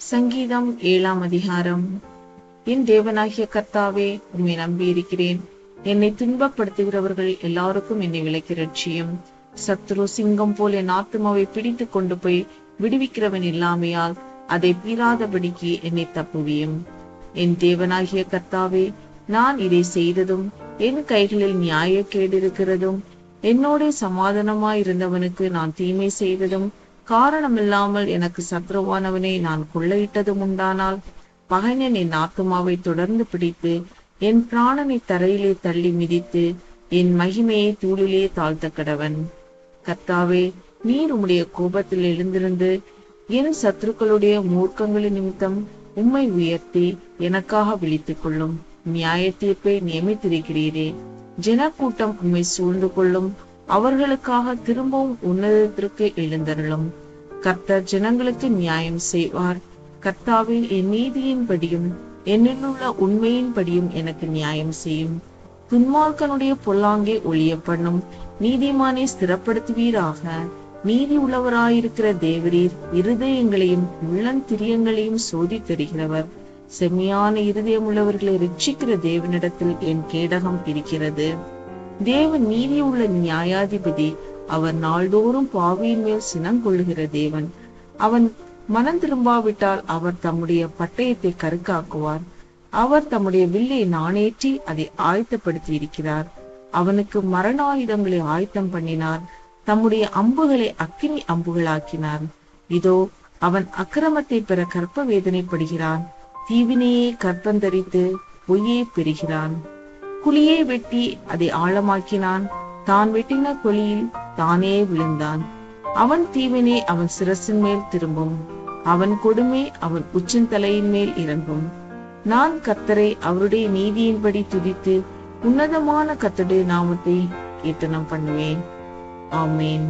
சங்கீதம் 7ஆம் அதிகாரம். என் தேவனாகிய கர்த்தாவே, உம்மை நம்பியிருக்கிறேன். என்னை துன்பப்படுத்துகிறவர்கள் எல்லாருக்கும் என்னை விலக்கி ரட்சியும். சத்துரு சிங்கம் போல் என் ஆத்துமாவை பிடித்து கொண்டு போய் விடுவிக்கிறவன் இல்லாமையால் அதை பீறாதபடிக்கு என்னை தப்புவியும். என் தேவனாகிய கர்த்தாவே, நான் இதை செய்ததும் என் கைகளில் நியாயக்கேடு இருக்கிறதும் என்னோட சமாதானமாயிருந்தவனுக்கு நான் தீமை செய்ததும் காரணமில்லாமல் எனக்கு சத்ருவானவனை நான் கொள்ளையிட்டதும் உண்டானால், பகைஞன் என் ஆத்துமாவை தொடர்ந்து பிடித்து என் பிராணனை தரையிலே தள்ளி மிதித்து என் மகிமையை தூளிலே தாழ்த்த கடவன். கர்த்தாவே, நீர் உம்முடைய கோபத்தில் எழுந்திருந்து என் சத்துருக்களுடைய மூர்க்கங்களின் நிமித்தம் உம்மை உயர்த்தி எனக்காக விழித்துக் கொள்ளும். நியாய தீர்ப்பை நியமித்திருக்கிறீரே. ஜனக்கூட்டம் உம்மை சூழ்ந்து கொள்ளும். அவர்களுக்காக திரும்பவும் உன்னதத்திற்கு எழுந்தருளும். கர்த்தர் ஜனங்களுக்கு நியாயம் செய்வார். கர்த்தாவே, என் நீதியின்படியும் என்னிலுள்ள உண்மையின்படியும் எனக்கு நியாயம் செய்யும். துன்மார்க்கனுடைய பொல்லாங்கை ஒழிய பண்ணும். நீதிமானை ஸ்திரப்படுத்துவீராக. நீதி உள்ளவராயிருக்கிற தேவரீர் இருதயங்களையும் உள்ளந்திரியங்களையும் சோதித்தருகிறவர். செம்மையான இருதயம் உள்ளவர்களை ரட்சிக்கிற தேவனிடத்தில் என் கேடகம் இருக்கிறது. தேவன் நீதியுள்ள நியாயாதிபதி. அவர் நாள்தோறும் பாவியின் மேல் சினங்கொள்ளுகிற தேவன். அவன் மனம் திரும்பாவிட்டால் அவர் தம்முடைய பட்டயத்தை கருக்காக்குவார். அவர் தம்முடைய வில்லை நாணேற்றி அதை ஆயத்தப்படுத்தி இருக்கிறார். அவனுக்கு மரண ஆயுதங்களை ஆயத்தம் பண்ணினார். தம்முடைய அம்புகளை அக்கினி அம்புகளாக்கினார். இதோ, அவன் அக்கிரமத்தை பெற கற்ப வேதனைப்படுகிறான். தீவினையே கற்பந்தரித்து பொய்யை பெறுகிறான். குழியை வெட்டி அதை ஆழமாக்கினான். தான் வெட்டின குழியில் தானே விழுந்தான். அவன் தீவினை அவன் சிரசின் மேல் திரும்பும். அவன் கொடுமை அவன் உச்சந்தலையின் மேல் இறங்கும். நான் கர்த்தரை அவருடைய நீதியின்படி துதித்து உன்னதமான கர்த்தருடைய நாமத்தை கீர்த்தனம் பண்ணுவேன். ஆமேன்.